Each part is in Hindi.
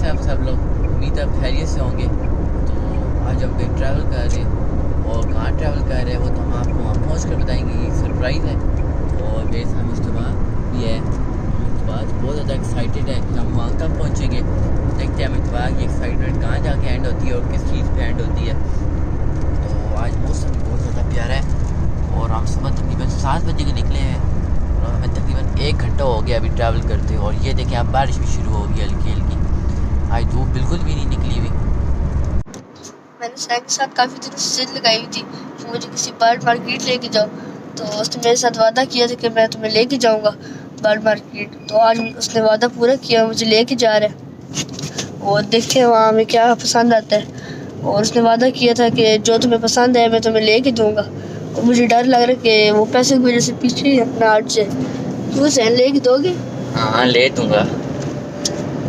कैसे हैं आप सब लोग? उम्मीद है आप खैरियत से होंगे। तो आज हम कहीं ट्रैवल कर रहे हैं और कहाँ ट्रैवल कर रहे हैं वो तो हम आपको वहाँ पहुँच कर बताएंगे। ये सरप्राइज़ है और मेरे साथ मुस्तफा भी है। मुस्तफा बहुत ज़्यादा एक्साइटेड है कि हम वहाँ कब पहुँचेंगे। देखते हैं मुस्तफा की एक्साइटमेंट कहाँ जाके एंड होती है और किस चीज़ पर एंड होती है। तो आज मौसम बहुत ज़्यादा प्यारा है और हम सुबह तकरीबन 7 बजे के निकले हैं और हमें तकरीबन 1 घंटा हो गया अभी ट्रैवल करते। और ये देखें अब बारिश भी शुरू हो गई हल्की हल्की। आज धूप बिल्कुल भी नहीं निकली हुई। मैंने सैन के साथ काफ़ी दिनों से जिद लगाई हुई थी कि मुझे किसी बर्ड मार्केट लेके जाओ। तो उसने मेरे साथ वादा किया था कि मैं तुम्हें लेके जाऊंगा बर्ड मार्केट। तो आज उसने वादा पूरा किया, मुझे लेके जा रहा है और देखते हैं वहाँ हमें क्या पसंद आता है। और उसने वादा किया था कि जो तुम्हें पसंद है मैं तुम्हें लेके दूँगा। और मुझे डर लग रहा है कि वो पैसे की वजह से पीछे ही अपना आर्ट से। तू सैन लेके दोगे? हाँ ले दूँगा।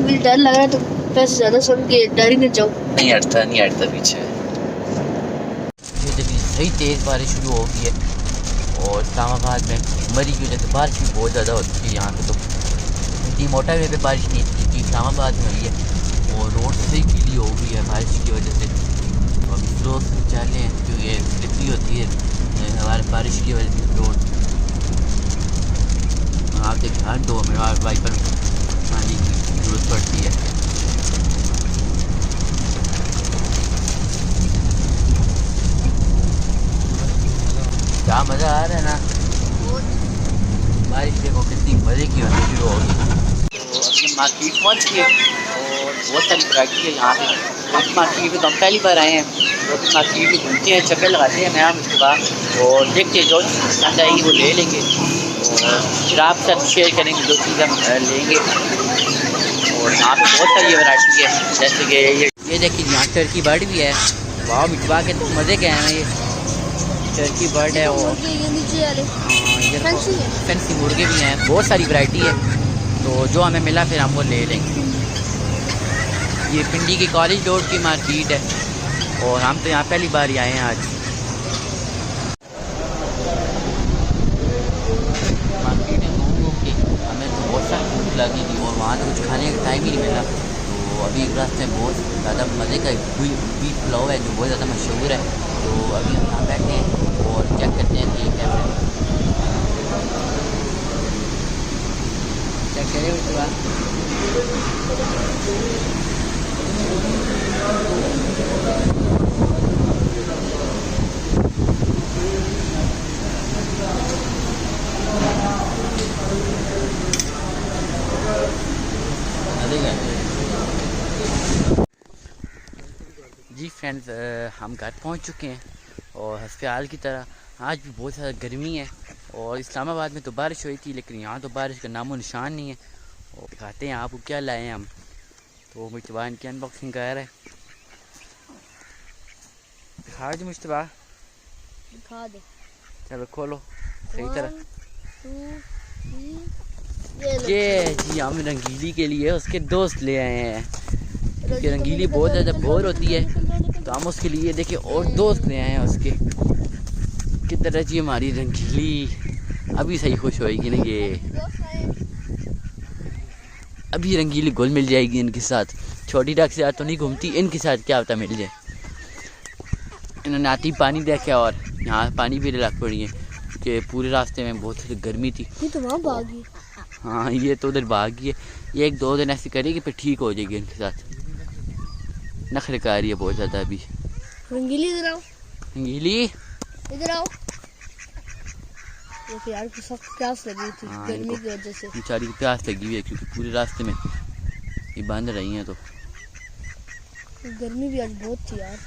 मुझे डर लग रहा है तो पैसे ज़्यादा सुन के डर ही न जाओ। नहीं हटता पीछे। ये देखिए सही तेज़ बारिश शुरू हो गई है और इस्लामाबाद में मरी की वजह से बारिश भी बहुत ज़्यादा होती है यहाँ पे। तो इतनी मोटावे पे बारिश नहीं थी जितनी इस्लामाबाद में हुई है और रोड से गीली हो गई है बारिश की वजह से। तो अभी स्लो से चल रहे हैं क्योंकि स्लिपरी होती है हमारे बारिश की वजह से रोड। आप देखिए हर 2 मिनट वाइपर पानी की ज़रूरत पड़ती है। क्या मज़ा आ रहा है ना। बारिश देखो कितनी मज़े की होनी शुरू होगी। तो अपनी मार्केट पहुँच गए और बहुत सारी वैरायटी है यहाँ पे। इस मार्केट में तो हम पहली बार आए हैं तो अपनी मार्केट में घूमते हैं, चक्कर लगाते हैं मैम उसके बाद और देखते हैं जो पसंद आएगी वो ले लेंगे और फिर आपके साथ शेयर करेंगे जो चीज़ हम लेंगे। और यहाँ पे बहुत सारी वैरायटी है जैसे कि ये देखिए यहाँ टर्की बर्ड भी है। वाह मिटवा के तो मज़े के हैं। ये टर्की बर्ड है और फैंसी मुर्गे भी हैं। बहुत सारी वैरायटी है तो जो हमें मिला फिर हम वो ले लेंगे। ये पिंडी की कॉलेज रोड की मार्केट है और हम तो यहाँ पहली बार ही आए हैं आज। मार्केट में घूम के हमें तो बहुत सारी भूख लगी थी और वहाँ तो कुछ खाने का टाइम ही नहीं मिला। तो अभी एक रास्ते में बहुत ज़्यादा मज़े का बीफ पुलाव है जो बहुत ज़्यादा मशहूर है। तो अभी हम यहाँ बैठे हैं और चेक करते हैं कि कैमरे चेक करें उसके बाद जी फ्रेंड्स हम घर पहुंच चुके हैं और हस्पताल की तरह आज भी बहुत ज़्यादा गर्मी है। और इस्लामाबाद में तो बारिश हुई थी लेकिन यहाँ तो बारिश का नामो निशान नहीं है। और दिखाते हैं आपको क्या लाए हैं हम। तो मुश्तबा इनकी अनबॉक्सिंग कर रहा है। दिखा दो मुश्तबा, दिखा दे। चलो खोलो सही तरह। 1 2 3 ये जी हम रंगीली के लिए उसके दोस्त ले आए हैं क्योंकि रंगीली बहुत ज़्यादा बोर होती है तो हम उसके लिए देखिए और दोस्त ले आए हैं उसके। किधर है जी हमारी रंगीली? अभी सही खुश होएगी ना ये। अभी रंगीली घुल मिल जाएगी इनके साथ। छोटी डक से आज तो नहीं घूमती, इनके साथ क्या होता मिल जाए। इन्होंने आती पानी देखा और यहाँ पानी भी लग पड़ी है कि पूरे रास्ते में बहुत गर्मी थी। ये तो वहाँ भागी। हाँ ये तो उधर भाग गई है। ये 1-2 दिन ऐसी करेगी फिर ठीक हो जाएगी इनके साथ। नखरे कर रही है बहुत ज़्यादा अभी। रंगीली इधर आओ। रंगीली इधर आओ। ये यार को सख्त प्यास लगी थी गर्मी की वजह से। बेचारी को प्यास लगी हुई है क्योंकि पूरे रास्ते में ये बंद रही हैं। तो गर्मी भी आज बहुत थी यार।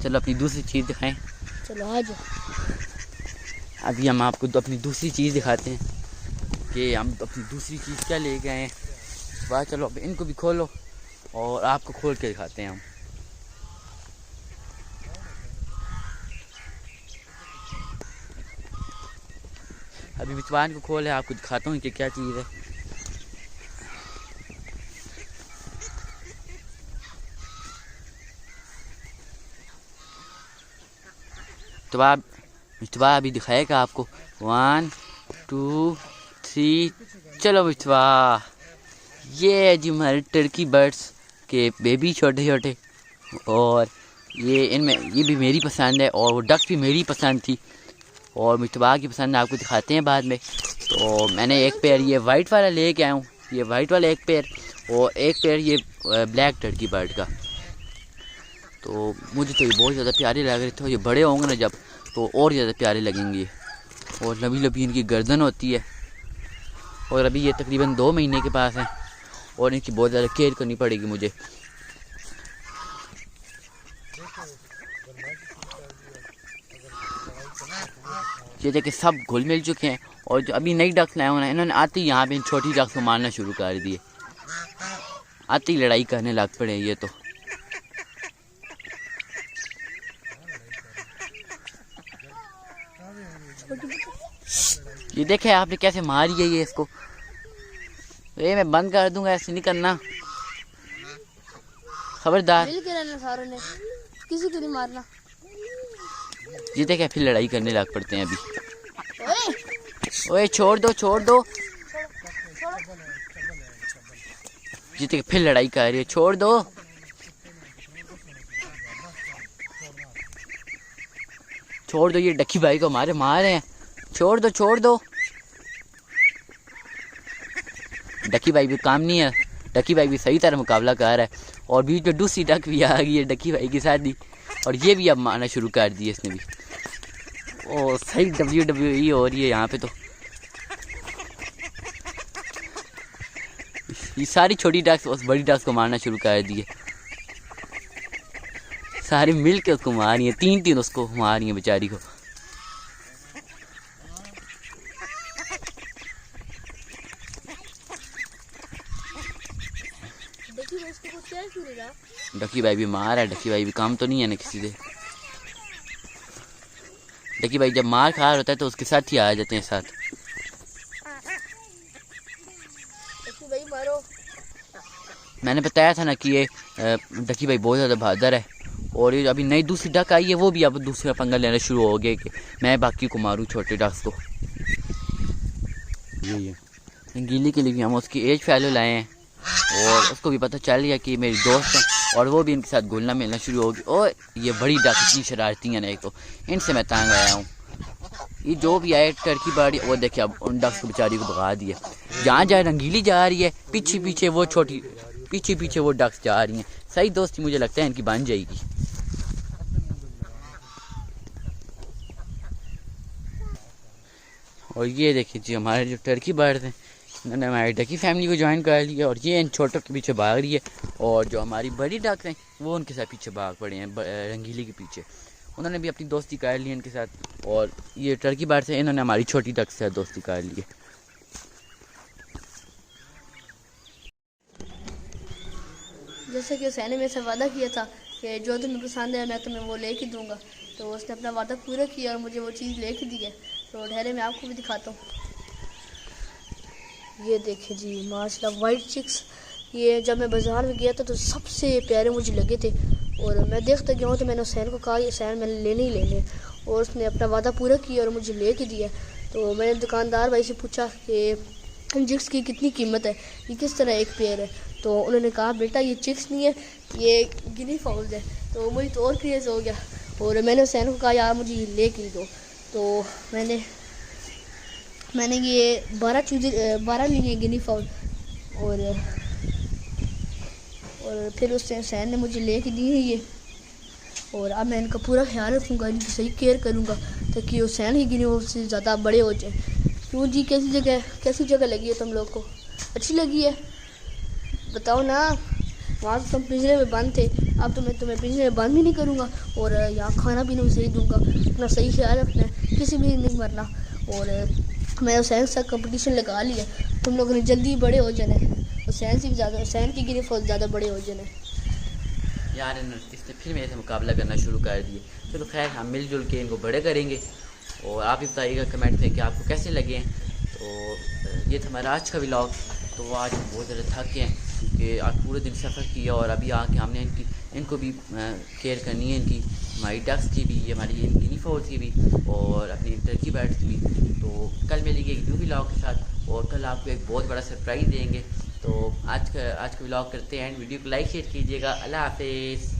चलो अपनी दूसरी चीज़ दिखाएं। चलो आ जाओ। अभी हम आपको अपनी दूसरी चीज़ दिखाते हैं कि हम अपनी दूसरी चीज़ क्या ले गए हैं। वाह चलो अब इनको भी खोलो और आपको खोल के दिखाते हैं हम। अभी विचवान को खोल है आपको दिखाता हूँ कि क्या चीज़ है। तो आप मुस्तफा अभी दिखाएगा आपको। 1 2 3 चलो मुस्तफा। ये है जी हमारे टर्की बर्ड्स इसके बेबी छोटे छोटे, और ये इनमें ये भी मेरी पसंद है और वो डक भी मेरी पसंद थी और मुश्तबा की पसंद आपको दिखाते हैं बाद में। तो मैंने एक पेयर ये वाइट वाला ले के आया हूँ, ये वाइट वाला एक पेयर और एक पेयर ये ब्लैक टर्की बर्ड का। तो मुझे तो ये बहुत ज़्यादा प्यारे लग रहे थे, ये बड़े होंगे ना जब तो और ज़्यादा प्यारे लगेंगे। और लंबी लंबी इनकी गर्दन होती है और अभी ये तकरीबन 2 महीने के पास हैं और इनकी बहुत ज़्यादा केयर करनी पड़ेगी मुझे। ये देखिए सब घुल मिल चुके हैं और जो अभी नई डक्स लाए हुए हैं इन्होंने आते ही यहाँ पे इन छोटी डक्स को मारना शुरू कर दिए, आते ही लड़ाई करने लग पड़े ये तो। ये देखे आपने कैसे मारी है ये इसको, ये मैं बंद कर दूंगा, ऐसे नहीं करना, खबरदार। सारों ने किसी को नहीं मारना। ये देखे फिर लड़ाई करने लग पड़ते हैं अभी। ओए छोड़ दो छोड़ दो, ये देखे फिर लड़ाई कर रही है, छोड़ दो। छोड़ दो, ये डक्की भाई को मार रहे हैं, छोड़ दो छोड़ दो। डक्की भाई भी काम नहीं है, डक्की भाई भी सही तरह मुकाबला कर रहा है और बीच में दूसरी डक भी आ गई है डक्की भाई की साथ ही और ये भी अब मारना शुरू कर दिया इसने भी। ओ सही WWE हो रही है यहाँ पे तो। ये सारी छोटी डक्स उस बड़ी डक्स को मारना शुरू कर दिए, सारे मिल के उसको मारी है, 3 उसको मारी है बेचारी को। डक्की भाई भी मार है, डक्की भाई भी काम तो नहीं है ना किसी से। डक्की भाई जब मार खा होता है तो उसके साथ ही आ जाते हैं साथ। भाई मारो। मैंने बताया था ना कि ये डक्की भाई बहुत ज़्यादा बहादुर है और ये अभी नई दूसरी डक आई है वो भी अब दूसरा पंगा लेना शुरू हो गया कि मैं बाकी को मारूं छोटे डक्स को। ये रंगीली के लिए भी हम उसकी एज फैलो लाए हैं और उसको भी पता चल गया कि मेरी दोस्त हैं और वो भी इनके साथ घुलना मिलना शुरू होगी। और ये बड़ी डक इतनी शरारती हैं ना, एक तो इनसे मैं तंग आया हूँ। ये जो भी आए टर्की बर्ड वो देखिए अब उन डक्स को बेचारी को भगा दिया। जहाँ जहाँ रंगीली जा रही है पीछे पीछे वो छोटी पीछे पीछे वो डक्स जा रही हैं। सही दोस्ती मुझे लगता है इनकी बन जाएगी। और ये देखिए जी हमारे जो टर्की बर्ड हैं इन्होंने हमारी डकी फैमिली को ज्वाइन कर लिया और ये इन छोटों के पीछे भाग रही है और जो हमारी बड़ी डक हैं वो उनके साथ पीछे भाग पड़े हैं रंगीली के पीछे। उन्होंने भी अपनी दोस्ती कर ली इनके साथ और ये टर्की बर्ड से इन्होंने हमारी छोटी डक से दोस्ती कर ली है। जैसे कि हुसैन ने मेरे से वादा किया था कि जो तुम्हें पसंद है मैं तुम्हें वो लेके दूंगा, तो उसने अपना वादा पूरा किया और मुझे वो चीज़ लेके दी है। तो ठहरे मैं आपको भी दिखाता हूँ। ये देखिए जी माशाल्लाह वाइट चिक्स। ये जब मैं बाज़ार में गया था तो सबसे प्यारे मुझे लगे थे और मैं देखता गया हूँ तो मैंने हुसैन को कहा हुसैन मैंने लेने ही लेने और उसने अपना वादा पूरा किया और मुझे ले के दिया। तो मैंने दुकानदार भाई से पूछा कि इन चिक्स की कितनी कीमत है, ये किस तरह एक पेयर है। तो उन्होंने कहा बेटा ये चिक्स नहीं है ये गिनी फाउल्स है। तो मुझे तो और क्रेज़ हो गया और मैंने हुसैन को कहा यार मुझे ये ले के दो। तो मैंने ये 12 लिए गिनी फाउल और फिर उससे हुसैन ने मुझे ले के दी है ये। और अब मैं इनका पूरा ख्याल रखूँगा, इनकी सही केयर करूँगा ताकि हुसैन ही गिनी फाउल से ज़्यादा बड़े हो जाए। क्यों जी कैसी जगह लगी है तुम लोग को? अच्छी लगी है? बताओ ना। वहाँ तो तुम पिंजरे में बंद थे, अब तो मैं तुम्हें पिंजरे में बंद भी नहीं करूँगा और यहाँ खाना पीना भी सही दूँगा। अपना सही ख्याल रखना है, किसी भी नहीं मरना। और मैं हुसैन से कंपटीशन लगा लिया, तुम लोगों ने जल्दी बड़े हो जाना है, हुसैन से भी ज़्यादा, हुसैन की गिनी फौज ज़्यादा बड़े हो जाना है। यार इसने फिर मेरे से मुकाबला करना शुरू कर दिए। चलो खैर हम मिलजुल के इनको बड़े करेंगे और आप भी बताइएगा कमेंट में कि आपको कैसे लगे हैं। तो ये था हमारा आज का व्लॉग। तो आज बहुत ज़्यादा थक गए हैं क्योंकि आज पूरे दिन सफ़र किया और अभी आके हमने इनको भी केयर करनी है, इनकी हमारी डक्स की भी, हमारी गिनी फाउल की भी और अपनी टर्की बर्ड्स की भी। तो कल मिलेंगे एक न्यू व्लॉग के साथ और कल आपको एक बहुत बड़ा सरप्राइज़ देंगे तो आज का व्लॉग करते हैं एंड वीडियो को लाइक शेयर कीजिएगा। अल्लाह हाफिज़।